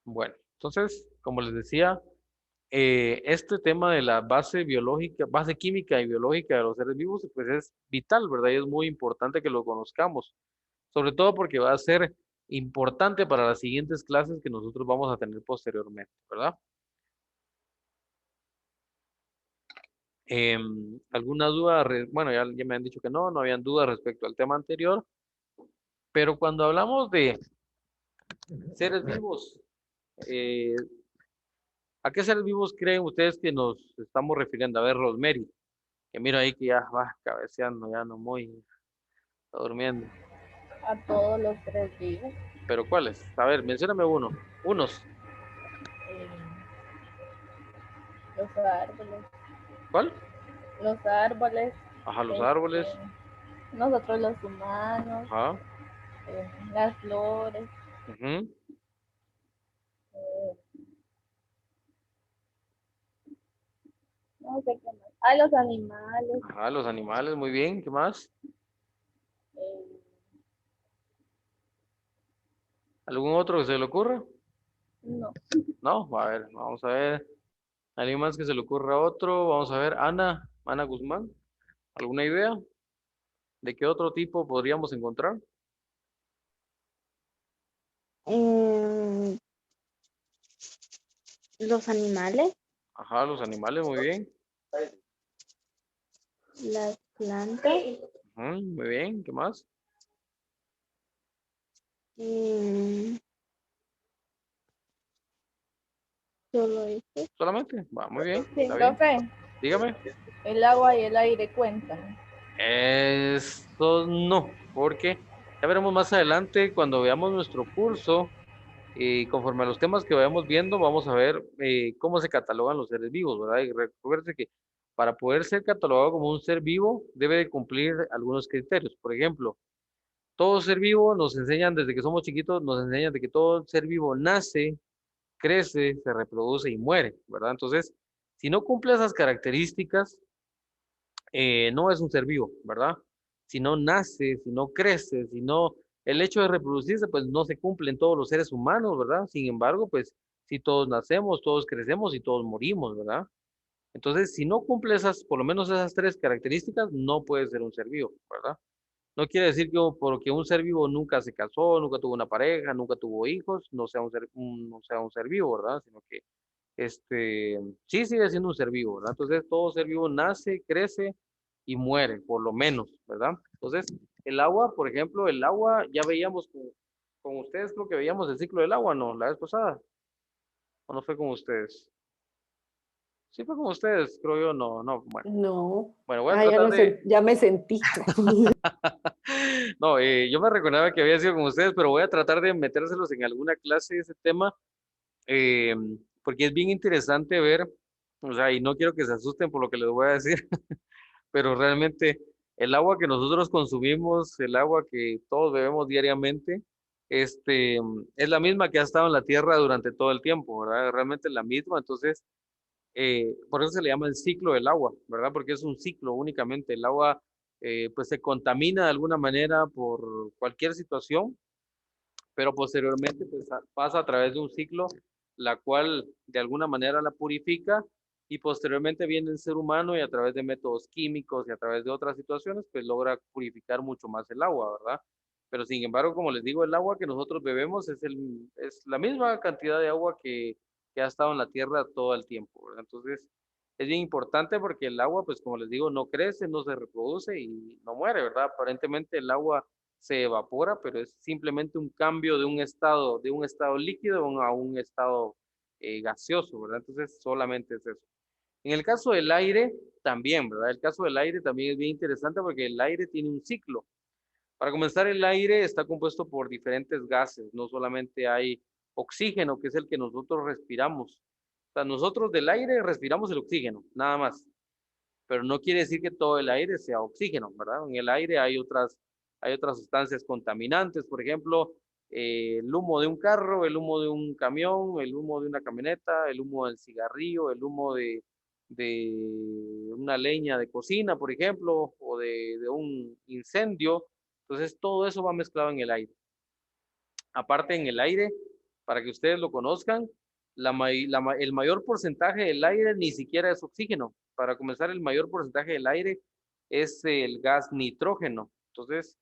Bueno, entonces, como les decía, este tema de la base biológica, base química y biológica de los seres vivos, pues es vital, ¿verdad? Y es muy importante que lo conozcamos, sobre todo porque va a ser importante para las siguientes clases que nosotros vamos a tener posteriormente, ¿verdad? ¿Alguna duda? Bueno, ya me han dicho que no habían dudas respecto al tema anterior, pero cuando hablamos de seres vivos, eh, ¿a qué seres vivos creen ustedes que nos estamos refiriendo? A ver, Rosemary, que miro ahí que ya va cabeceando, ya no muy, está durmiendo. A todos los seres vivos. ¿Pero cuáles? A ver, mencióname uno. Unos. eh, los árboles, ¿Cuál? los árboles, Ajá, los este, árboles. nosotros los humanos, Ajá. las flores, Ujú. eh, no sé qué más. Ah, los animales, Ajá, los animales, muy bien. ¿Qué más? eh, ¿Algún otro que se le ocurra? no, No, a ver, vamos a ver. ¿Alguien más que se le ocurra otro? Vamos a ver. Ana Guzmán. ¿Alguna idea de qué otro tipo podríamos encontrar? Mm, los animales, Ajá, los animales, muy bien. las plantas, Ujú, muy bien. ¿Qué más? mm, solo eso. Solamente. Va, muy bien. Sí. Está bien. profe, Dígame. el agua y el aire cuentan. Eso no, porque ya veremos más adelante cuando veamos nuestro curso y conforme a los temas que vayamos viendo, vamos a ver cómo se catalogan los seres vivos, ¿verdad? Y recuerde que para poder ser catalogado como un ser vivo debe de cumplir algunos criterios. Por ejemplo, todo ser vivo nos enseñan desde que somos chiquitos, nos enseñan de que todo ser vivo nace, crece, se reproduce y muere, ¿verdad? Entonces, si no cumple esas características, no es un ser vivo, ¿verdad? Si no nace, si no crece, si no, el hecho de reproducirse, pues no se cumple en todos los seres humanos, ¿verdad? Sin embargo, pues si todos nacemos, todos crecemos y todos morimos, ¿verdad? Entonces, si no cumple esas, por lo menos esas tres características, no puede ser un ser vivo, ¿verdad? No quiere decir que porque un ser vivo nunca se casó, nunca tuvo una pareja, nunca tuvo hijos, no sea no sea un ser vivo, ¿verdad? Sino que sí sigue siendo un ser vivo, ¿verdad? Entonces, todo ser vivo nace, crece y muere, por lo menos, ¿verdad? Entonces, el agua, por ejemplo, el agua, ya veíamos con ustedes, creo que veíamos el ciclo del agua, ¿no? La vez pasada, ¿o no fue con ustedes? Sí fue con ustedes, creo yo, no, bueno. No. Bueno, voy a Ah, ya tratar no de... sé, ya me sentí. No, yo me recordaba que había sido con ustedes, pero voy a tratar de metérselos en alguna clase ese tema, eh, porque es bien interesante ver, o sea, y no quiero que se asusten por lo que les voy a decir, pero realmente el agua que nosotros consumimos, el agua que todos bebemos diariamente, es la misma que ha estado en la tierra durante todo el tiempo, ¿verdad? Realmente es la misma, entonces, por eso se le llama el ciclo del agua, ¿verdad? Porque es un ciclo únicamente. El agua, pues se contamina de alguna manera por cualquier situación, pero posteriormente pues pasa a través de un ciclo, la cual de alguna manera la purifica y posteriormente viene el ser humano y a través de métodos químicos y a través de otras situaciones pues logra purificar mucho más el agua, ¿verdad? Pero sin embargo, como les digo, el agua que nosotros bebemos es la misma cantidad de agua que ha estado en la tierra todo el tiempo, ¿verdad? Entonces, es bien importante porque el agua, pues como les digo, no crece, no se reproduce y no muere, ¿verdad? Aparentemente el agua se evapora, pero es simplemente un cambio de un estado líquido a un estado gaseoso, ¿verdad? Entonces solamente es eso. En el caso del aire, también, ¿verdad? El caso del aire también es bien interesante porque el aire tiene un ciclo. Para comenzar, el aire está compuesto por diferentes gases, no solamente hay oxígeno, que es el que nosotros respiramos. O sea, nosotros del aire respiramos el oxígeno, nada más, pero no quiere decir que todo el aire sea oxígeno, ¿verdad? En el aire hay otras sustancias contaminantes, por ejemplo, el humo de un carro, el humo de un camión, el humo de una camioneta, el humo del cigarrillo, el humo de una leña de cocina, por ejemplo, o de un incendio. Entonces, todo eso va mezclado en el aire. Aparte, en el aire, para que ustedes lo conozcan, el mayor porcentaje del aire ni siquiera es oxígeno. Para comenzar, el mayor porcentaje del aire es el gas nitrógeno. Entonces,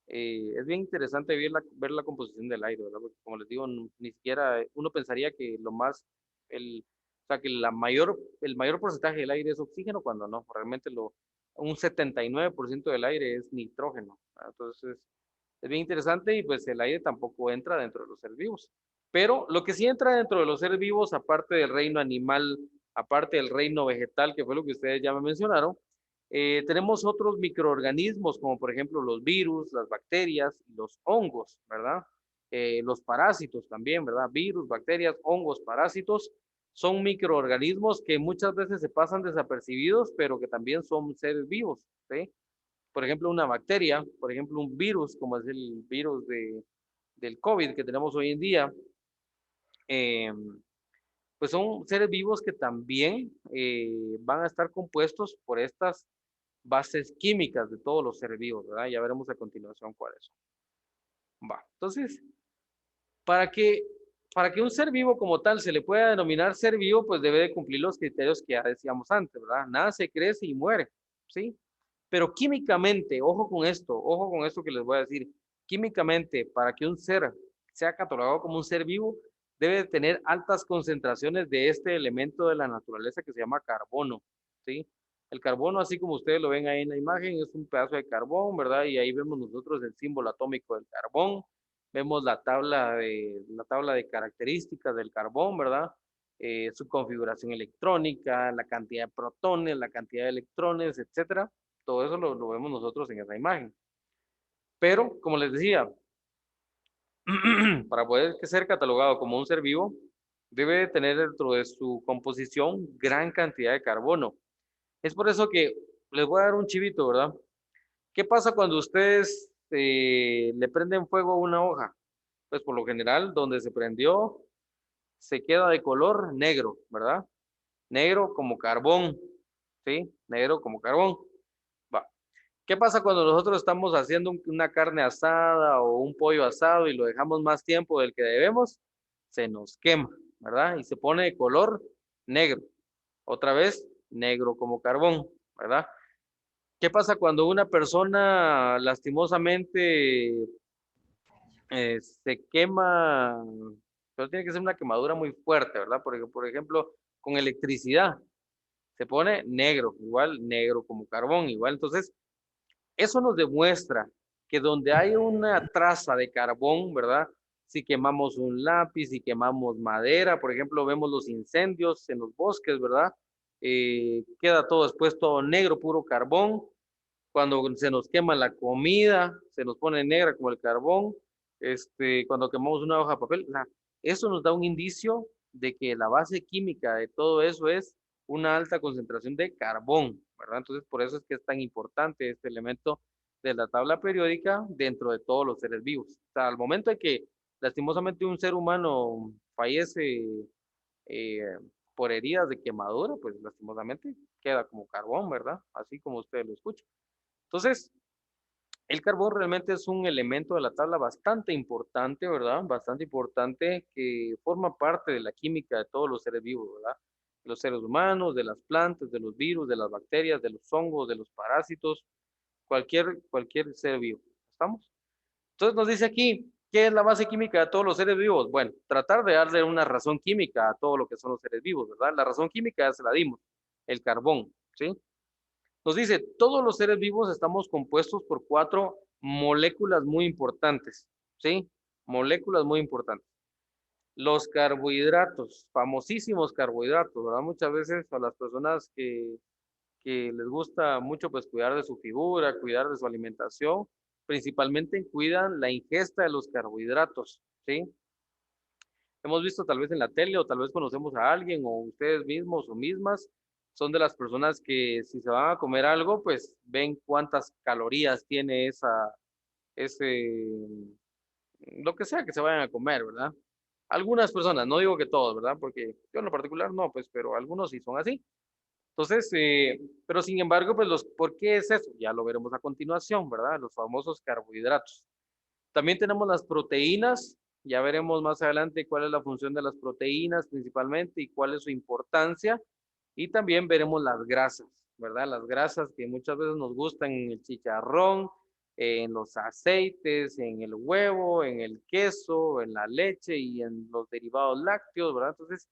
es bien interesante ver la composición del aire, ¿verdad? Porque como les digo, ni siquiera uno pensaría que o sea, que el mayor porcentaje del aire es oxígeno, cuando no, realmente un 79% del aire es nitrógeno, ¿verdad? Entonces, es bien interesante y pues el aire tampoco entra dentro de los seres vivos. Pero lo que sí entra dentro de los seres vivos, aparte del reino animal, aparte del reino vegetal, que fue lo que ustedes ya me mencionaron, tenemos otros microorganismos, como por ejemplo los virus, las bacterias, los hongos, ¿verdad? Los parásitos también, ¿verdad? Virus, bacterias, hongos, parásitos, son microorganismos que muchas veces se pasan desapercibidos, pero que también son seres vivos, ¿sí? Por ejemplo, una bacteria, por ejemplo, un virus, como es el virus del COVID que tenemos hoy en día, eh, pues son seres vivos que también van a estar compuestos por estas bases químicas de todos los seres vivos, ¿verdad? Ya veremos a continuación cuáles son. Va, entonces, para que, para que un ser vivo como tal se le pueda denominar ser vivo, pues debe de cumplir los criterios que ya decíamos antes, ¿verdad? Nace, crece y muere, ¿sí? Pero químicamente, ojo con esto que les voy a decir, químicamente, para que un ser sea catalogado como un ser vivo, debe de tener altas concentraciones de este elemento de la naturaleza que se llama carbono, ¿sí? El carbono, así como ustedes lo ven ahí en la imagen, es un pedazo de carbón, ¿verdad? Y ahí vemos nosotros el símbolo atómico del carbón, vemos la tabla de características del carbón, ¿verdad? Su configuración electrónica, la cantidad de protones, la cantidad de electrones, etcétera. Todo eso lo vemos nosotros en esa imagen. Pero, como les decía, para poder ser catalogado como un ser vivo, debe tener dentro de su composición gran cantidad de carbono. Es por eso que les voy a dar un chivito, ¿verdad? ¿Qué pasa cuando ustedes le prenden fuego a una hoja? Pues por lo general, donde se prendió, se queda de color negro, ¿verdad? Negro como carbón, ¿sí? Negro como carbón. Va. ¿Qué pasa cuando nosotros estamos haciendo una carne asada o un pollo asado y lo dejamos más tiempo del que debemos? Se nos quema, ¿verdad? Y se pone de color negro. Otra vez, negro como carbón, ¿verdad? ¿Qué pasa cuando una persona lastimosamente se quema? Pero tiene que ser una quemadura muy fuerte, ¿verdad? Por ejemplo, con electricidad se pone negro, igual negro como carbón, igual. Entonces, eso nos demuestra que donde hay una traza de carbón, ¿verdad? Si quemamos un lápiz, si quemamos madera, por ejemplo, vemos los incendios en los bosques, ¿verdad? Queda todo después todo negro, puro carbón. Cuando se nos quema la comida, se nos pone negra como el carbón. Cuando quemamos una hoja de papel, o sea, eso nos da un indicio de que la base química de todo eso es una alta concentración de carbón, ¿verdad? Entonces, por eso es que es tan importante este elemento de la tabla periódica dentro de todos los seres vivos. O sea, al momento de que lastimosamente un ser humano fallece eh, por heridas de quemadura, pues lastimosamente queda como carbón, ¿verdad? Así como ustedes lo escuchan. Entonces, el carbón realmente es un elemento de la tabla bastante importante, ¿verdad? Bastante importante que forma parte de la química de todos los seres vivos, ¿verdad? De los seres humanos, de las plantas, de los virus, de las bacterias, de los hongos, de los parásitos, cualquier ser vivo. ¿Estamos? Entonces nos dice aquí, ¿qué es la base química de todos los seres vivos? Bueno, tratar de darle una razón química a todo lo que son los seres vivos, ¿verdad? La razón química ya se la dimos, el carbón, ¿sí? Nos dice, todos los seres vivos estamos compuestos por 4 moléculas muy importantes, ¿sí? Moléculas muy importantes. Los carbohidratos, famosísimos carbohidratos, ¿verdad? Muchas veces a las personas que les gusta mucho pues cuidar de su figura, cuidar de su alimentación, principalmente cuidan la ingesta de los carbohidratos, ¿sí? Hemos visto tal vez en la tele o tal vez conocemos a alguien o ustedes mismos o mismas son de las personas que si se van a comer algo, pues ven cuántas calorías tiene ese, lo que sea que se vayan a comer, ¿verdad? Algunas personas, no digo que todos, ¿verdad? Porque yo en lo particular no, pues, pero algunos sí son así. Entonces, pero sin embargo, pues ¿por qué es eso? Ya lo veremos a continuación, ¿verdad? Los famosos carbohidratos. También tenemos las proteínas Ya veremos más adelante cuál es la función de las proteínas principalmente y cuál es su importancia. Y también veremos las grasas, ¿verdad? Las grasas que muchas veces nos gustan en el chicharrón, en los aceites, en el huevo, en el queso, en la leche y en los derivados lácteos, ¿verdad? Entonces,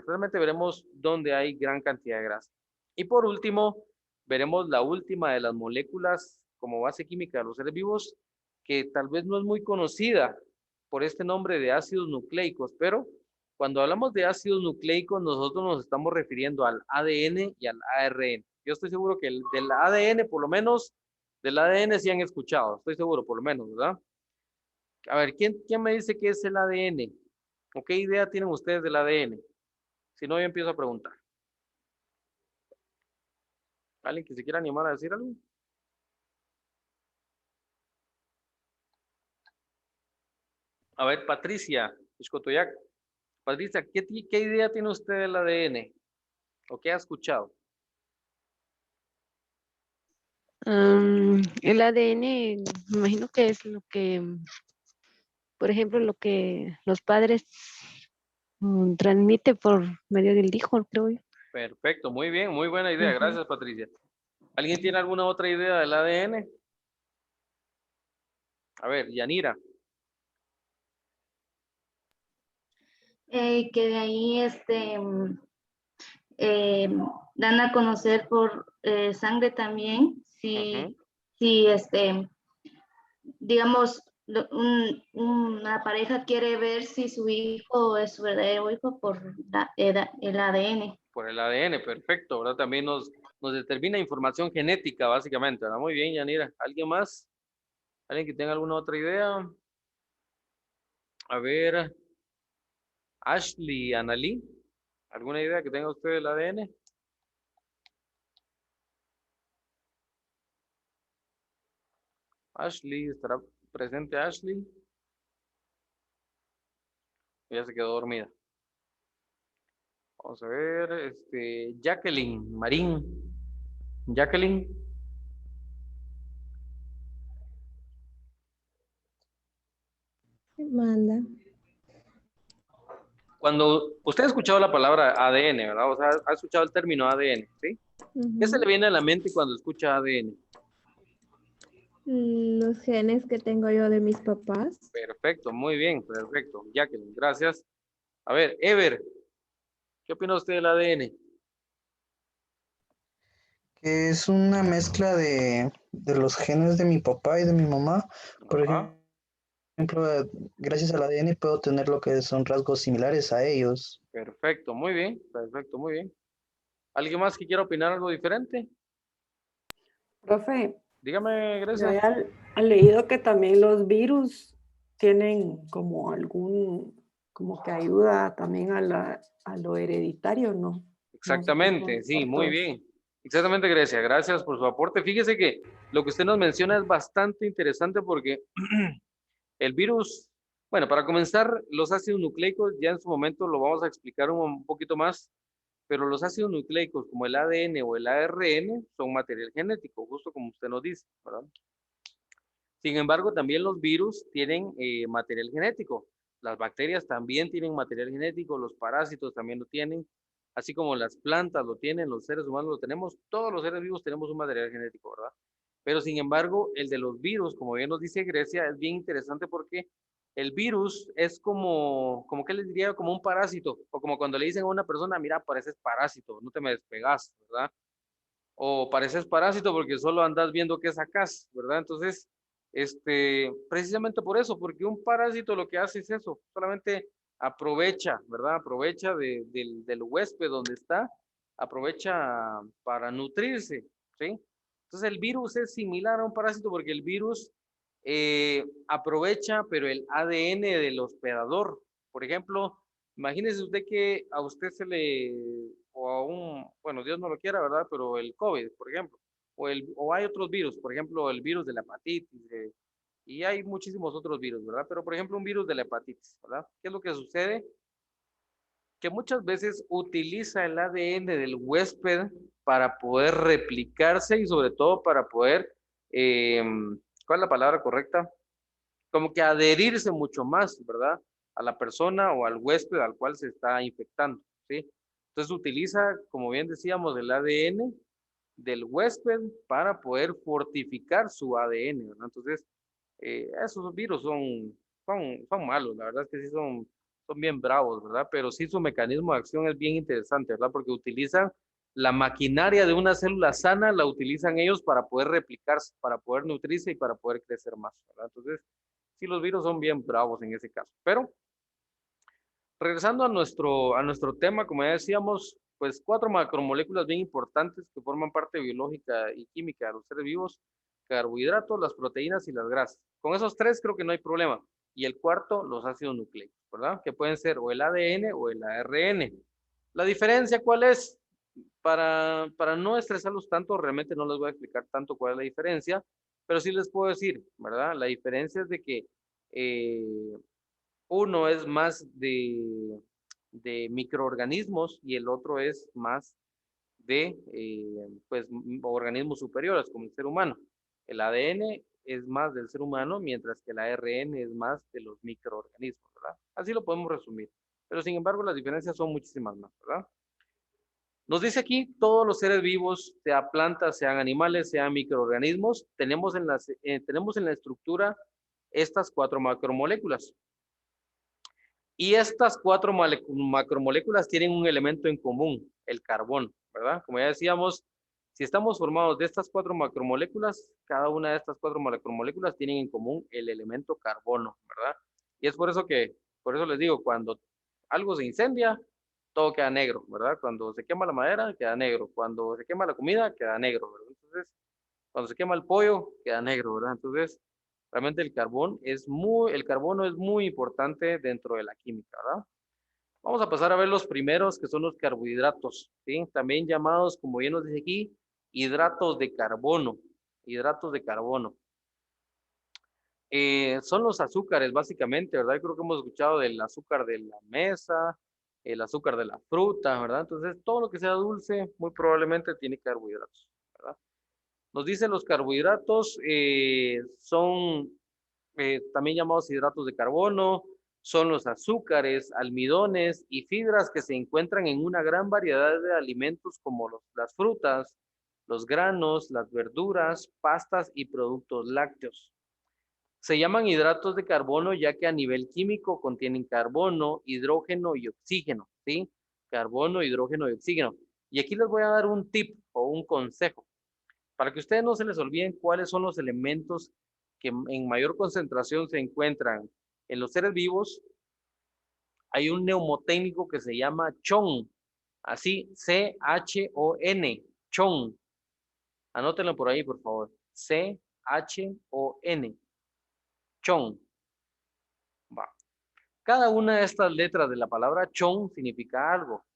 realmente veremos dónde hay gran cantidad de grasa. Y por último, veremos la última de las moléculas como base química de los seres vivos, que tal vez no es muy conocida por este nombre de ácidos nucleicos, pero cuando hablamos de ácidos nucleicos, nosotros nos estamos refiriendo al ADN y al ARN. Yo estoy seguro que del ADN, por lo menos, del ADN sí han escuchado, estoy seguro, por lo menos, ¿verdad? A ver, ¿quién me dice qué es el ADN? ¿O qué idea tienen ustedes del ADN? Si no, yo empiezo a preguntar. ¿Alguien que se quiera animar a decir algo? A ver, Patricia, Xcotoyac. Patricia, ¿qué idea tiene usted del ADN? ¿O qué ha escuchado? El ADN, me imagino que es lo que, por ejemplo, lo que los padres transmite por medio del hijo, creo yo. Perfecto, muy bien, muy buena idea. Ujú. Gracias, Patricia. ¿Alguien tiene alguna otra idea del ADN? A ver, Yanira. Que de ahí eh, dan a conocer por sangre también, Ujú, si digamos, una pareja quiere ver si su hijo es su verdadero hijo por el ADN. por el ADN, perfecto, ¿verdad? También nos determina información genética, básicamente, ¿verdad? Muy bien, Yanira. ¿Alguien más? ¿Alguien que tenga alguna otra idea? A ver, Ashley, Analí, ¿alguna idea que tenga usted del ADN? Ashley, ¿estará presente Ashley? Ya se quedó dormida. Vamos a ver, Jacqueline, Marín. Jacqueline, Manda. cuando usted ha escuchado la palabra ADN, ¿verdad? O sea, ha escuchado el término ADN, ¿sí? ¿Qué se le Ujú. viene a la mente cuando escucha ADN? Los genes que tengo yo de mis papás. Perfecto, muy bien, perfecto. Jacqueline, gracias. A ver, Ever, ¿qué opina usted del ADN? Que es una mezcla de los genes de mi papá y de mi mamá. Por Ajá, ejemplo, gracias al ADN puedo tener lo que son rasgos similares a ellos. perfecto, muy bien, perfecto, muy bien. ¿Alguien más que quiera opinar algo diferente? Profe, Dígame, yo Grecia. había leído que también los virus tienen como como que ayuda también a lo hereditario, ¿no? No sé si Exactamente, son sí, muy ciertos. bien. Exactamente, Grecia. Gracias por su aporte. Fíjese que lo que usted nos menciona es bastante interesante porque el virus, bueno, para comenzar, los ácidos nucleicos, ya en su momento lo vamos a explicar un poquito más, pero los ácidos nucleicos como el ADN o el ARN son material genético, justo como usted nos dice, ¿verdad? Sin embargo, también los virus tienen material genético. Las bacterias también tienen material genético, los parásitos también lo tienen, así como las plantas lo tienen, los seres humanos lo tenemos, todos los seres vivos tenemos un material genético, ¿verdad? Pero sin embargo, el de los virus, como bien nos dice Grecia, es bien interesante porque el virus es como ¿qué les diría? Como un parásito, o como cuando le dicen a una persona, mira, pareces parásito, no te me despegas, ¿verdad? O pareces parásito porque solo andas viendo qué sacas, ¿verdad? Entonces, precisamente por eso, porque un parásito lo que hace es eso, solamente aprovecha, ¿verdad? Aprovecha del huésped donde está, aprovecha para nutrirse, ¿sí? Entonces el virus es similar a un parásito porque el virus aprovecha, pero el ADN del hospedador. Por ejemplo, imagínese usted que a usted o a bueno, Dios no lo quiera, ¿verdad? Pero el COVID, por ejemplo, o hay otros virus, por ejemplo, el virus de la hepatitis, y hay muchísimos otros virus, ¿verdad? Pero, por ejemplo, un virus de la hepatitis, ¿verdad? ¿Qué es lo que sucede? Que muchas veces utiliza el ADN del huésped para poder replicarse y sobre todo para poder, ¿cuál es la palabra correcta? como que adherirse mucho más, ¿verdad? A la persona o al huésped al cual se está infectando, ¿sí? Entonces utiliza, como bien decíamos, el ADN del huésped para poder fortificar su ADN, ¿verdad? Entonces, esos virus son malos, la verdad es que sí son bien bravos, ¿verdad? Pero sí su mecanismo de acción es bien interesante, ¿verdad? Porque utilizan la maquinaria de una célula sana, la utilizan ellos para poder replicarse, para poder nutrirse y para poder crecer más, ¿verdad? Entonces, sí, los virus son bien bravos en ese caso. Pero, regresando a nuestro tema, como ya decíamos, pues 4 macromoléculas bien importantes que forman parte biológica y química de los seres vivos: carbohidratos, las proteínas y las grasas. Con esos 3 creo que no hay problema. Y el cuarto, los ácidos nucleicos, ¿verdad? Que pueden ser o el ADN o el ARN. ¿La diferencia cuál es? Para no estresarlos tanto, realmente no les voy a explicar tanto cuál es la diferencia, pero sí les puedo decir, ¿verdad? La diferencia es de que uno es más de microorganismos y el otro es más de pues, organismos superiores como el ser humano. El ADN es más del ser humano, mientras que el ARN es más de los microorganismos, ¿verdad? Así lo podemos resumir. Pero sin embargo, las diferencias son muchísimas más, ¿verdad? Nos dice aquí, todos los seres vivos, sea plantas, sean animales, sean microorganismos, tenemos en la estructura estas 4 macromoléculas. Y estas 4 macromoléculas tienen un elemento en común, el carbono, ¿verdad? Como ya decíamos, si estamos formados de estas 4 macromoléculas, cada una de estas 4 macromoléculas tienen en común el elemento carbono, ¿verdad? Y es por eso les digo, cuando algo se incendia, todo queda negro, ¿verdad? Cuando se quema la madera, queda negro. Cuando se quema la comida, queda negro, ¿verdad? Entonces, cuando se quema el pollo, queda negro, ¿verdad? Entonces, realmente el carbono es muy importante dentro de la química, ¿verdad? Vamos a pasar a ver los primeros, que son los carbohidratos, ¿sí? También llamados, como bien nos dice aquí, hidratos de carbono. Hidratos de carbono. Son los azúcares, básicamente, ¿verdad? Yo creo que hemos escuchado del azúcar de la mesa, el azúcar de la fruta, ¿verdad? Entonces, todo lo que sea dulce, muy probablemente tiene carbohidratos, ¿verdad? Nos dicen los carbohidratos son también llamados hidratos de carbono, son los azúcares, almidones y fibras que se encuentran en una gran variedad de alimentos como las frutas, los granos, las verduras, pastas y productos lácteos. Se llaman hidratos de carbono ya que a nivel químico contienen carbono, hidrógeno y oxígeno, ¿sí? Carbono, hidrógeno y oxígeno. Y aquí les voy a dar un tip o un consejo para que ustedes no se les olviden cuáles son los elementos que en mayor concentración se encuentran en los seres vivos. Hay un mnemotécnico que se llama CHON, así, C-H-O-N, CHON. Anótenlo por ahí, por favor. C-H-O-N, CHON. Va. Cada una de estas letras de la palabra CHON significa algo.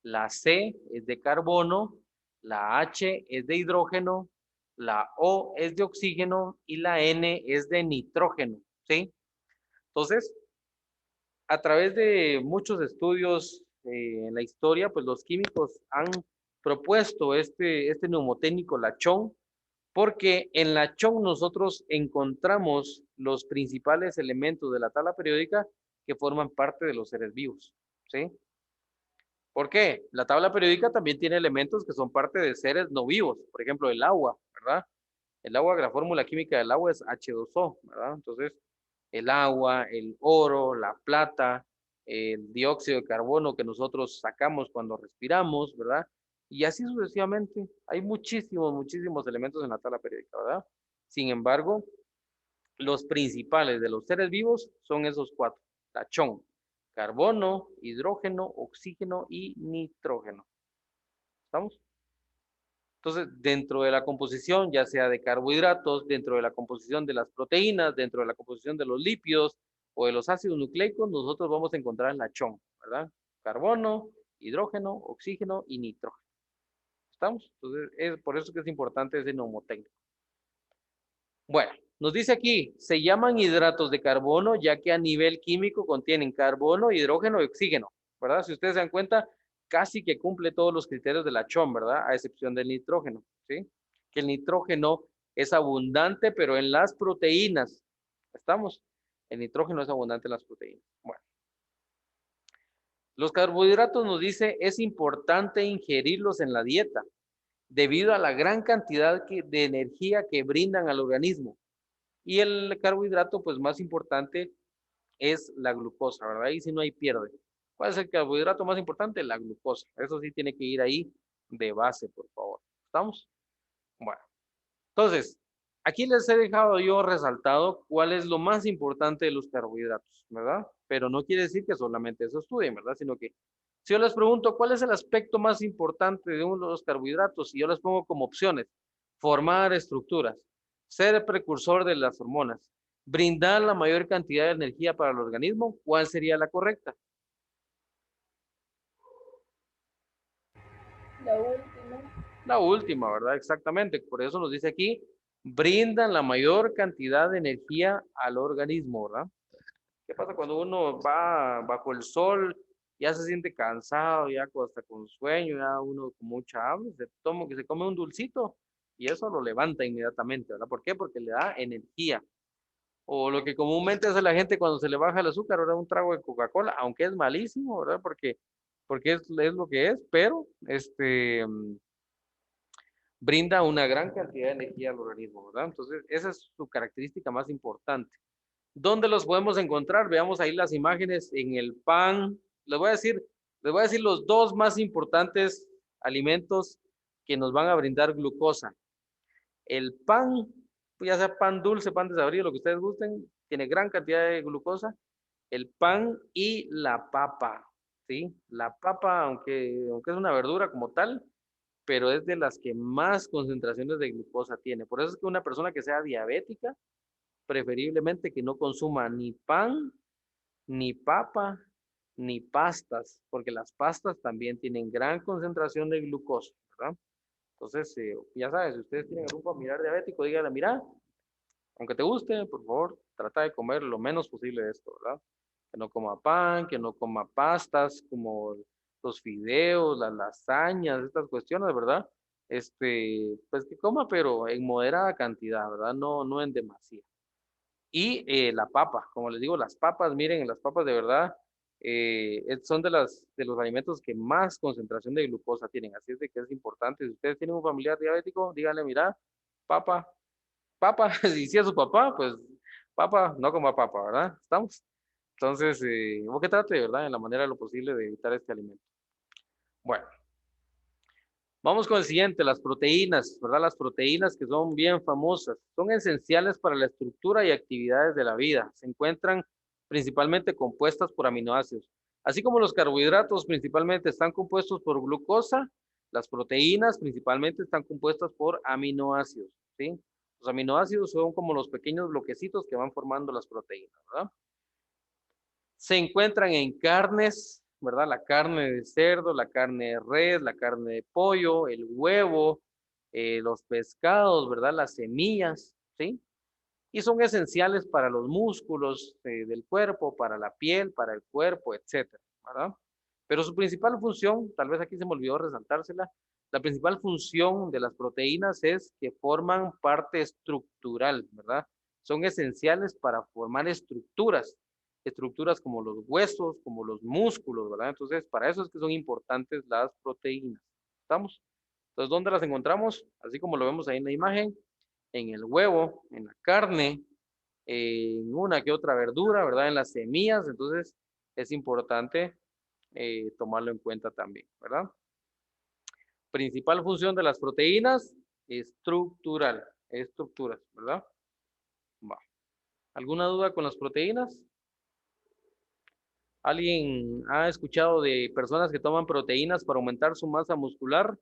La C es de carbono, la H es de hidrógeno, la O es de oxígeno y la N es de nitrógeno, ¿sí? Entonces, a través de muchos estudios en la historia, pues los químicos han propuesto este mnemotécnico, la CHON, porque en la CHON nosotros encontramos los principales elementos de la tabla periódica que forman parte de los seres vivos, ¿sí? ¿Por qué? La tabla periódica también tiene elementos que son parte de seres no vivos, por ejemplo, el agua, ¿verdad? El agua, la fórmula química del agua es H2O, ¿verdad? Entonces, el agua, el oro, la plata, el dióxido de carbono que nosotros sacamos cuando respiramos, ¿verdad? Y así sucesivamente. Hay muchísimos elementos en la tabla periódica, ¿verdad? Sin embargo, los principales de los seres vivos son esos 4. La CHON: carbono, hidrógeno, oxígeno y nitrógeno. ¿Estamos? Entonces, dentro de la composición, ya sea de carbohidratos, dentro de la composición de las proteínas, dentro de la composición de los lípidos o de los ácidos nucleicos, nosotros vamos a encontrar la CHON, ¿verdad? Carbono, hidrógeno, oxígeno y nitrógeno. ¿Estamos? Entonces, es por eso que es importante ese mnemotécnico. Bueno, nos dice aquí, se llaman hidratos de carbono ya que a nivel químico contienen carbono, hidrógeno y oxígeno, ¿verdad? Si ustedes se dan cuenta, casi que cumple todos los criterios de la CHON, ¿verdad? A excepción del nitrógeno, ¿sí? Que el nitrógeno es abundante, pero en las proteínas, ¿estamos? El nitrógeno es abundante en las proteínas. Bueno. Los carbohidratos nos dice, es importante ingerirlos en la dieta debido a la gran cantidad de energía que brindan al organismo. Y el carbohidrato, pues más importante es la glucosa, ¿verdad? Ahí sí no hay pierde. ¿Cuál es el carbohidrato más importante? La glucosa. Eso sí tiene que ir ahí de base, por favor. ¿Estamos? Bueno. Entonces, aquí les he dejado yo resaltado cuál es lo más importante de los carbohidratos, ¿verdad? Pero no quiere decir que solamente eso estudien, ¿verdad? Sino que si yo les pregunto cuál es el aspecto más importante de uno de los carbohidratos, y yo les pongo como opciones, formar estructuras, ser precursor de las hormonas, brindar la mayor cantidad de energía para el organismo, ¿cuál sería la correcta? La última. La última, ¿verdad? Exactamente. Por eso nos dice aquí, brindan la mayor cantidad de energía al organismo, ¿verdad? ¿Qué pasa cuando uno va bajo el sol, ya se siente cansado, ya hasta con sueño, ya uno con mucha hambre, se come un dulcito y eso lo levanta inmediatamente, ¿verdad? ¿Por qué? Porque le da energía. O lo que comúnmente hace la gente cuando se le baja el azúcar, ¿verdad? Un trago de Coca-Cola, aunque es malísimo, ¿verdad? Porque es lo que es, pero brinda una gran cantidad de energía al organismo, ¿verdad? Entonces, esa es su característica más importante. ¿Dónde los podemos encontrar? Veamos ahí las imágenes en el pan. Les voy a decir los dos más importantes alimentos que nos van a brindar glucosa. El pan, ya sea pan dulce, pan desabrido, lo que ustedes gusten, tiene gran cantidad de glucosa. El pan y la papa, ¿sí? La papa, aunque es una verdura como tal, pero es de las que más concentraciones de glucosa tiene. Por eso es que una persona que sea diabética, preferiblemente que no consuma ni pan, ni papa, ni pastas, porque las pastas también tienen gran concentración de glucosa, ¿verdad? Entonces, ya sabes, si ustedes tienen algún familiar diabético, díganle, mira, aunque te guste, por favor, trata de comer lo menos posible de esto, ¿verdad? Que no coma pan, que no coma pastas como los fideos, las lasañas, estas cuestiones, ¿verdad? Pues que coma, pero en moderada cantidad, ¿verdad? No en demasía. Y la papa, como les digo, las papas, miren, las papas de verdad son de los alimentos que más concentración de glucosa tienen, así es de que es importante. Si ustedes tienen un familiar diabético, díganle, mira, papa, papa, y si es su papá, pues papa, no coma papa, ¿verdad? ¿Estamos? Entonces, o que trate, ¿verdad? En la manera de lo posible de evitar este alimento. Bueno, vamos con el siguiente, las proteínas, ¿verdad? Las proteínas que son bien famosas, son esenciales para la estructura y actividades de la vida. Se encuentran principalmente compuestas por aminoácidos. Así como los carbohidratos principalmente están compuestos por glucosa, las proteínas principalmente están compuestas por aminoácidos, ¿sí? Los aminoácidos son como los pequeños bloquecitos que van formando las proteínas, ¿verdad? Se encuentran en carnes, ¿verdad? La carne de cerdo, la carne de res, la carne de pollo, el huevo, los pescados, ¿verdad? Las semillas, ¿sí? Y son esenciales para los músculos del cuerpo, para la piel, para el cuerpo, etcétera, ¿verdad? Pero su principal función, tal vez aquí se me olvidó resaltársela, la principal función de las proteínas es que forman parte estructural, ¿verdad? Son esenciales para formar estructuras como los huesos, como los músculos, ¿verdad? Entonces, para eso es que son importantes las proteínas. ¿Estamos? Entonces, ¿dónde las encontramos? Así como lo vemos ahí en la imagen, en el huevo, en la carne, en una que otra verdura, ¿verdad? En las semillas, entonces es importante tomarlo en cuenta también, ¿verdad? Principal función de las proteínas, estructuras, ¿verdad? Va. ¿Alguna duda con las proteínas? ¿Alguien ha escuchado de personas que toman proteínas para aumentar su masa muscular?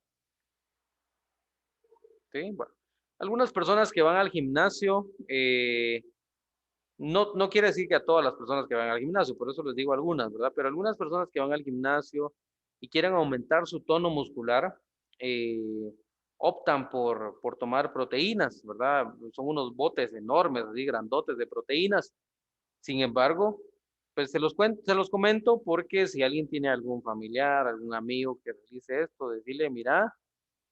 Sí, bueno. Algunas personas que van al gimnasio, no quiere decir que a todas las personas que van al gimnasio, por eso les digo algunas, ¿verdad? Pero algunas personas que van al gimnasio y quieren aumentar su tono muscular, optan por tomar proteínas, ¿verdad? Son unos botes enormes, así grandotes de proteínas. Sin embargo, pues se los comento porque si alguien tiene algún familiar, algún amigo que realice esto, decirle, mira,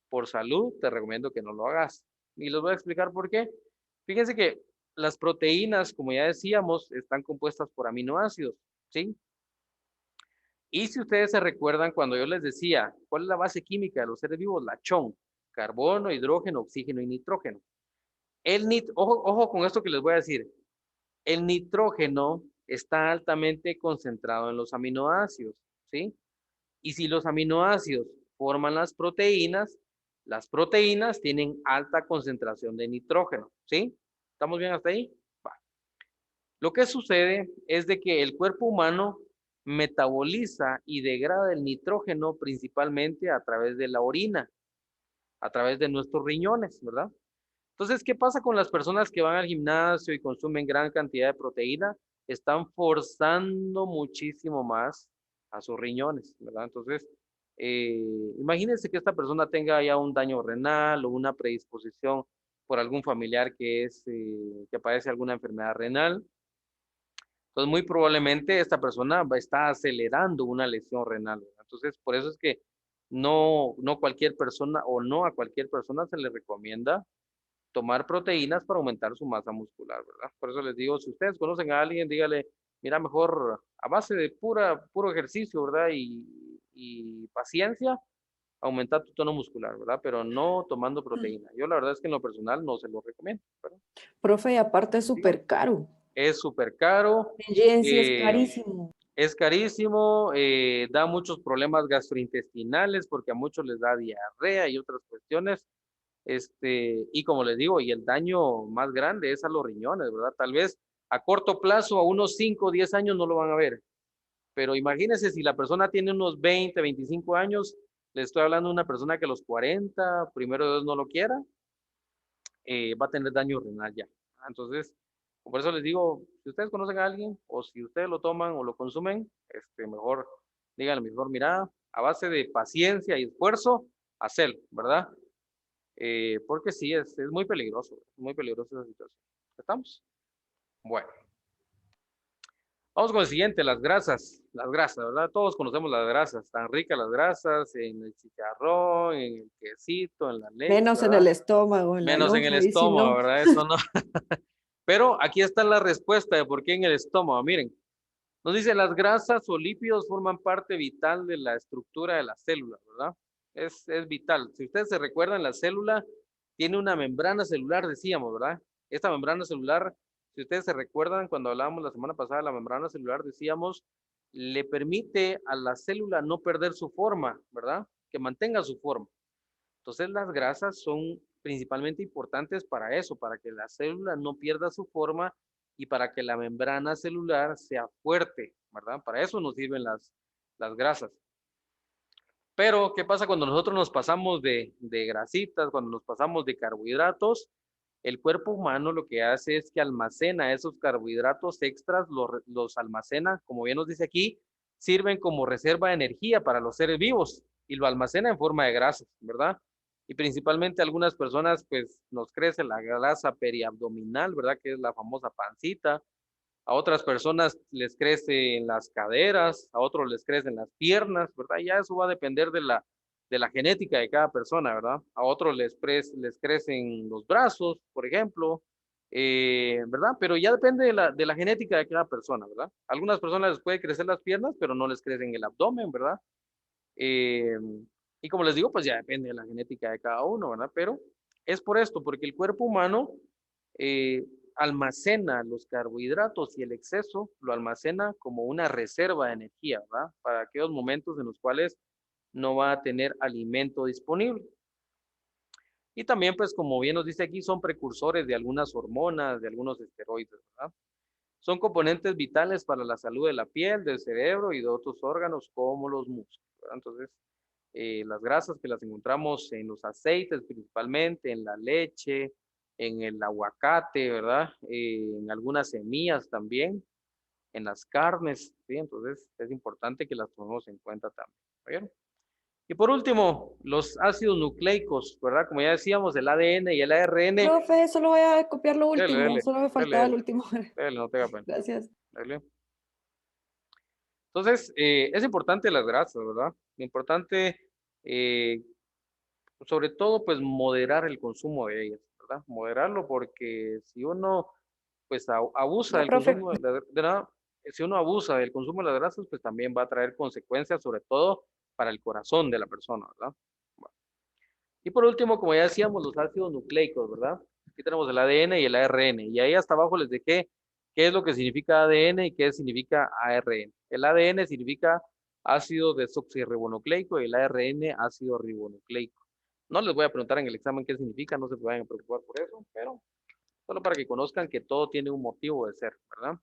por salud te recomiendo que no lo hagas. Y les voy a explicar por qué. Fíjense que las proteínas, como ya decíamos, están compuestas por aminoácidos, ¿sí? Y si ustedes se recuerdan cuando yo les decía, ¿cuál es la base química de los seres vivos? La CHON, carbono, hidrógeno, oxígeno y nitrógeno. Ojo con esto que les voy a decir. El nitrógeno está altamente concentrado en los aminoácidos, ¿sí? Y si los aminoácidos forman las proteínas tienen alta concentración de nitrógeno, ¿sí? ¿Estamos bien hasta ahí? Va. Lo que sucede es de que el cuerpo humano metaboliza y degrada el nitrógeno principalmente a través de la orina, a través de nuestros riñones, ¿verdad? Entonces, ¿qué pasa con las personas que van al gimnasio y consumen gran cantidad de proteína? Están forzando muchísimo más a sus riñones, ¿verdad? Entonces, imagínense que esta persona tenga ya un daño renal o una predisposición por algún familiar que padece alguna enfermedad renal. Entonces, muy probablemente esta persona va a estar acelerando una lesión renal, ¿verdad? Entonces, por eso es que no cualquier persona o no a cualquier persona se le recomienda tomar proteínas para aumentar su masa muscular, ¿verdad? Por eso les digo, si ustedes conocen a alguien, dígale, mira, mejor a base de puro ejercicio, ¿verdad? Y paciencia, aumentar tu tono muscular, ¿verdad? Pero no tomando proteína. Yo la verdad es que en lo personal no se lo recomiendo, ¿verdad? Profe, y aparte es Diga. súper caro. Es súper caro. En GNC es eh, carísimo. Es carísimo, da muchos problemas gastrointestinales porque a muchos les da diarrea y otras cuestiones. Y como les digo, y el daño más grande es a los riñones, ¿verdad? Tal vez a corto plazo, a unos 5 o 10 años no lo van a ver, pero imagínense si la persona tiene unos 20, 25 años, le estoy hablando de una persona que a los 40, primero Dios no lo quiera, va a tener daño renal ya. Entonces, por eso les digo, si ustedes conocen a alguien o si ustedes lo toman o lo consumen, mejor, díganle, mejor, mira, a base de paciencia y esfuerzo, hacerlo, ¿verdad? Porque sí, es muy peligroso esa situación. ¿Estamos? Bueno, vamos con el siguiente, las grasas, ¿verdad? Todos conocemos las grasas, tan ricas las grasas en el chicharrón, en el quesito, en la leche, Menos en ¿verdad? el estómago, en la Menos en el lonja, y si estómago, no. ¿verdad? Eso no. Pero aquí está la respuesta de por qué en el estómago. Miren, nos dice las grasas o lípidos forman parte vital de la estructura de la célula, ¿verdad? Es vital. Si ustedes se recuerdan, la célula tiene una membrana celular, decíamos, ¿verdad? Esta membrana celular, si ustedes se recuerdan, cuando hablábamos la semana pasada de la membrana celular, decíamos, le permite a la célula no perder su forma, ¿verdad? Que mantenga su forma. Entonces las grasas son principalmente importantes para eso, para que la célula no pierda su forma y para que la membrana celular sea fuerte, ¿verdad? Para eso nos sirven las grasas. Pero, ¿qué pasa cuando nosotros nos pasamos de grasitas, cuando nos pasamos de carbohidratos? El cuerpo humano lo que hace es que almacena esos carbohidratos extras, los almacena, como bien nos dice aquí, sirven como reserva de energía para los seres vivos y lo almacena en forma de grasas, ¿verdad? Y principalmente algunas personas, pues, nos crece la grasa periabdominal, ¿verdad? Que es la famosa pancita. A otras personas les crece en las caderas, a otros les crece en las piernas, ¿verdad? Ya eso va a depender de la genética de cada persona, ¿verdad? A otros les crecen los brazos, por ejemplo, ¿verdad? Pero ya depende de la genética de cada persona, ¿verdad? A algunas personas les puede crecer las piernas, pero no les crecen el abdomen, ¿verdad? Eh, y como les digo, pues ya depende de la genética de cada uno, ¿verdad? Pero es por esto, porque el cuerpo humano eh, almacena los carbohidratos y el exceso lo almacena como una reserva de energía, ¿verdad? Para aquellos momentos en los cuales no va a tener alimento disponible. Y también, pues como bien nos dice aquí, son precursores de algunas hormonas, de algunos esteroides, ¿verdad? Son componentes vitales para la salud de la piel, del cerebro y de otros órganos como los músculos, ¿verdad? Entonces, las grasas que las encontramos en los aceites principalmente, en la leche, en el aguacate, ¿verdad? En algunas semillas también, en las carnes, ¿sí? Entonces es importante que las tomemos en cuenta también, ¿vieron? Y por último, los ácidos nucleicos, ¿verdad? Como ya decíamos, el ADN y el ARN. Profe, solo voy a copiar lo Dele, último, dele, solo me dele, faltaba el dele, último. dele, no tenga pena, Gracias. dele. Entonces, es importante las grasas, ¿verdad? Importante, eh, sobre todo, pues moderar el consumo de ellas, ¿verdad? Moderarlo porque si uno pues abusa No, del profe. consumo si uno abusa del consumo de las grasas, pues también va a traer consecuencias, sobre todo para el corazón de la persona, ¿verdad? Bueno. Y por último, como ya decíamos, los ácidos nucleicos, ¿verdad? Aquí tenemos el ADN y el ARN, y ahí hasta abajo les dejé qué es lo que significa ADN y qué significa ARN. El ADN significa ácido desoxirribonucleico y el ARN ácido ribonucleico. No les voy a preguntar en el examen qué significa, no se vayan a preocupar por eso, pero solo para que conozcan que todo tiene un motivo de ser, ¿verdad?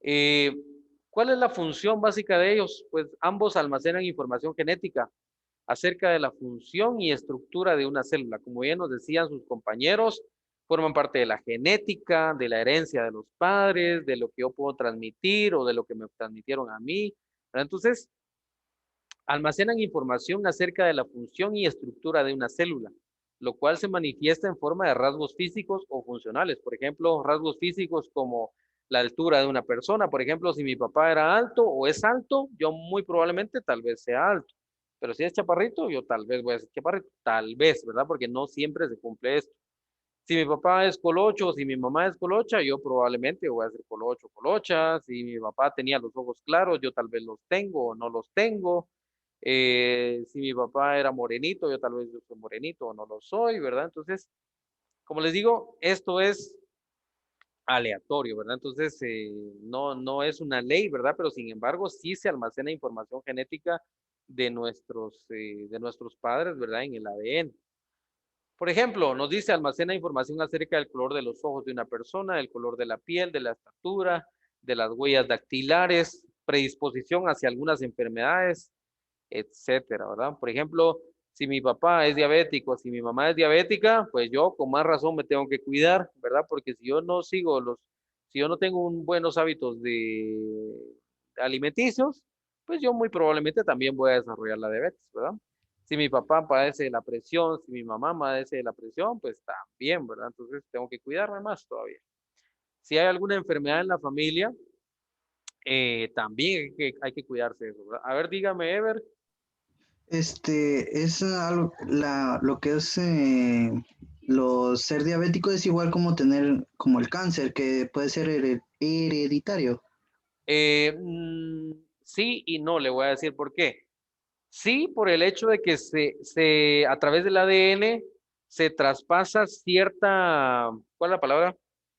Eh, ¿Cuál es la función básica de ellos? Pues ambos almacenan información genética acerca de la función y estructura de una célula. Como bien nos decían sus compañeros, forman parte de la genética, de la herencia de los padres, de lo que yo puedo transmitir o de lo que me transmitieron a mí. ¿Verdad? Entonces, almacenan información acerca de la función y estructura de una célula, lo cual se manifiesta en forma de rasgos físicos o funcionales. Por ejemplo, rasgos físicos como la altura de una persona. Por ejemplo, si mi papá era alto o es alto, yo muy probablemente tal vez sea alto. Pero si es chaparrito, yo tal vez voy a ser chaparrito. Tal vez, ¿verdad? Porque no siempre se cumple esto. Si mi papá es colocho o si mi mamá es colocha, yo probablemente voy a ser colocho o colocha. Si mi papá tenía los ojos claros, yo tal vez los tengo o no los tengo. Si mi papá era morenito, yo tal vez yo soy morenito o no lo soy, ¿verdad? Entonces, como les digo, esto es aleatorio, ¿verdad? Entonces, no es una ley, ¿verdad? Pero sin embargo, sí se almacena información genética de nuestros padres, ¿verdad? En el ADN. Por ejemplo, nos dice almacena información acerca del color de los ojos de una persona, del color de la piel, de la estatura, de las huellas dactilares, predisposición hacia algunas enfermedades, etcétera, ¿verdad? Por ejemplo, si mi papá es diabético, si mi mamá es diabética, pues yo con más razón me tengo que cuidar, ¿verdad? Porque si yo no tengo buenos hábitos de alimenticios, pues yo muy probablemente también voy a desarrollar la diabetes, ¿verdad? Si mi papá padece de la presión, si mi mamá padece de la presión, pues también, ¿verdad? Entonces tengo que cuidarme más todavía. Si hay alguna enfermedad en la familia, también hay que cuidarse de eso, ¿verdad? A ver, dígame, Ever. Es algo, lo que es ser diabético es igual como tener como el cáncer, que puede ser hereditario. Sí y no, le voy a decir por qué. Sí, por el hecho de que a través del ADN se traspasa cierta, ¿cuál es la palabra?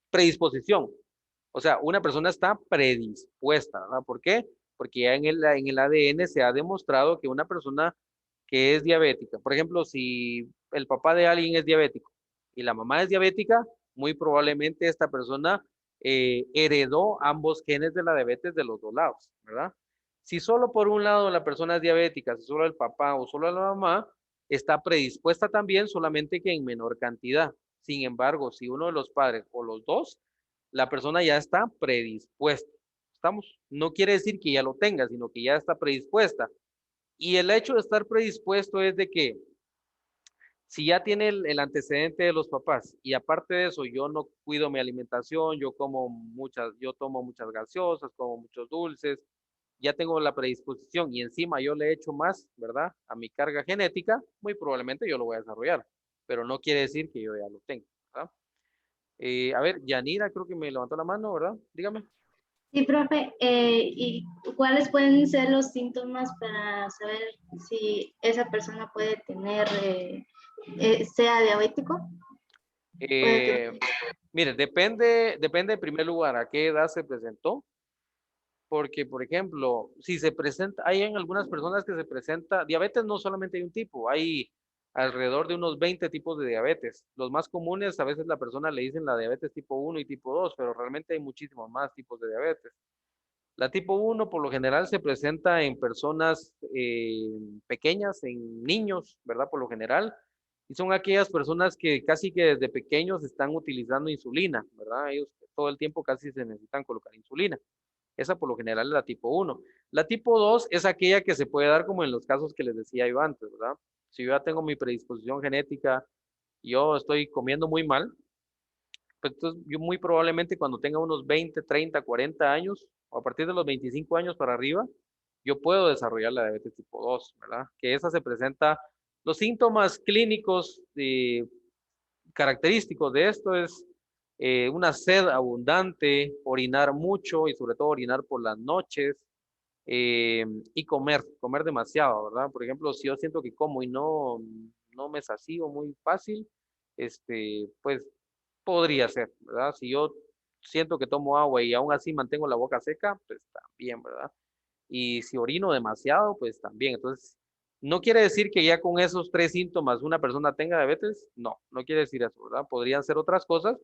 Predisposición. O sea, una persona está predispuesta, ¿verdad? ¿Por qué? Porque ya en el ADN se ha demostrado que una persona que es diabética, por ejemplo, si el papá de alguien es diabético y la mamá es diabética, muy probablemente esta persona heredó ambos genes de la diabetes de los dos lados, ¿verdad? Si solo por un lado la persona es diabética, si solo el papá o solo la mamá, está predispuesta también, solamente que en menor cantidad. Sin embargo, si uno de los padres o los dos, la persona ya está predispuesta. ¿Estamos? No quiere decir que ya lo tenga, sino que ya está predispuesta. Y el hecho de estar predispuesto es de que si ya tiene el antecedente de los papás y aparte de eso yo no cuido mi alimentación, yo tomo muchas gaseosas, como muchos dulces, ya tengo la predisposición y encima yo le echo más, ¿verdad? A mi carga genética, muy probablemente yo lo voy a desarrollar, pero no quiere decir que yo ya lo tengo, ¿verdad? A ver, Yanira creo que me levantó la mano, ¿verdad? Dígame. Sí, profe, ¿y cuáles pueden ser los síntomas para saber si esa persona puede tener, sea diabético? Puede Mire, depende en primer lugar a qué edad se presentó, porque por ejemplo, si se presenta, hay en algunas personas que se presenta, diabetes no solamente hay un tipo, hay alrededor de unos 20 tipos de diabetes. Los más comunes, a veces la persona le dicen la diabetes tipo 1 y tipo 2, pero realmente hay muchísimos más tipos de diabetes. La tipo 1 por lo general se presenta en personas pequeñas, en niños, ¿verdad? Por lo general. Y son aquellas personas que casi que desde pequeños están utilizando insulina, ¿verdad? Ellos todo el tiempo casi se necesitan colocar insulina. Esa por lo general es la tipo 1. La tipo 2 es aquella que se puede dar como en los casos que les decía yo antes, ¿verdad? Si yo ya tengo mi predisposición genética, yo estoy comiendo muy mal, pues entonces yo muy probablemente cuando tenga unos 20, 30, 40 años, o a partir de los 25 años para arriba, yo puedo desarrollar la diabetes tipo 2, ¿verdad? Que esa se presenta, los síntomas clínicos característicos de esto es una sed abundante, orinar mucho y sobre todo orinar por las noches, y comer demasiado, ¿verdad? Por ejemplo, si yo siento que como y no me sacio muy fácil, pues podría ser, ¿verdad? Si yo siento que tomo agua y aún así mantengo la boca seca, pues también, ¿verdad? Y si orino demasiado, pues también. Entonces, no quiere decir que ya con esos 3 síntomas una persona tenga diabetes, no quiere decir eso, ¿verdad? Podrían ser otras cosas,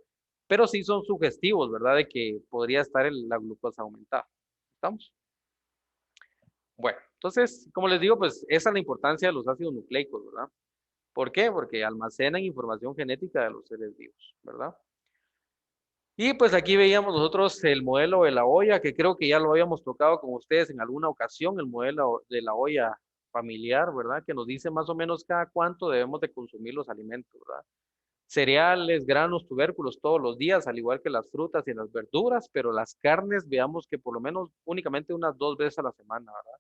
pero sí son sugestivos, ¿verdad? De que podría estar la glucosa aumentada. ¿Estamos? Bueno, entonces, como les digo, pues esa es la importancia de los ácidos nucleicos, ¿verdad? ¿Por qué? Porque almacenan información genética de los seres vivos, ¿verdad? Y pues aquí veíamos nosotros el modelo de la olla, que creo que ya lo habíamos tocado con ustedes en alguna ocasión, el modelo de la olla familiar, ¿verdad? Que nos dice más o menos cada cuánto debemos de consumir los alimentos, ¿verdad? Cereales, granos, tubérculos todos los días, al igual que las frutas y las verduras, pero las carnes, veamos que por lo menos únicamente unas 2 veces a la semana, ¿verdad?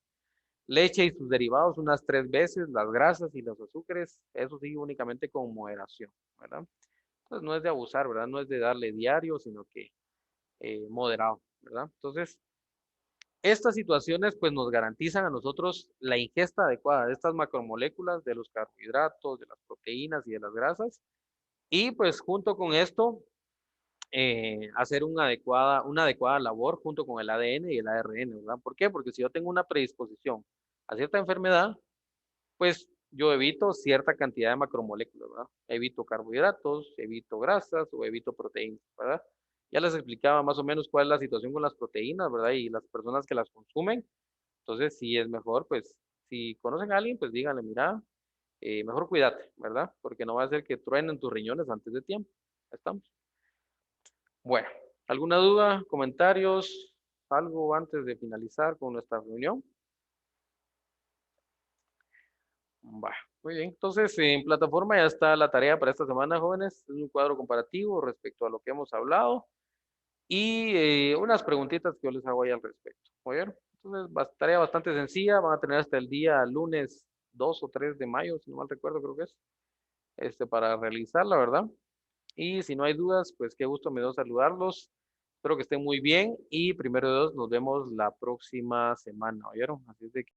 Leche y sus derivados unas 3 veces, las grasas y los azúcares, eso sí, únicamente con moderación, ¿verdad? Entonces no es de abusar, ¿verdad? No es de darle diario, sino que moderado, ¿verdad? Entonces, estas situaciones pues nos garantizan a nosotros la ingesta adecuada de estas macromoléculas, de los carbohidratos, de las proteínas y de las grasas, y pues junto con esto, hacer una adecuada labor junto con el ADN y el ARN, ¿verdad? ¿Por qué? Porque si yo tengo una predisposición a cierta enfermedad, pues yo evito cierta cantidad de macromoléculas, ¿verdad? Evito carbohidratos, evito grasas o evito proteínas, ¿verdad? Ya les explicaba más o menos cuál es la situación con las proteínas, ¿verdad? Y las personas que las consumen. Entonces, si es mejor, pues, si conocen a alguien, pues díganle, mira, mejor cuídate, ¿verdad? Porque no va a ser que truenen tus riñones antes de tiempo. Estamos. Bueno, ¿alguna duda, comentarios, algo antes de finalizar con nuestra reunión? Va, muy bien. Entonces, en plataforma ya está la tarea para esta semana, jóvenes. Es un cuadro comparativo respecto a lo que hemos hablado y unas preguntitas que yo les hago ahí al respecto. Muy bien. Entonces, tarea bastante sencilla. Van a tener hasta el día lunes 2 o 3 de mayo, si no mal recuerdo, creo que es, para realizarla, ¿verdad? Y si no hay dudas, pues qué gusto me dio saludarlos. Espero que estén muy bien y primero de Dios nos vemos la próxima semana, ¿oyeron? Así es de que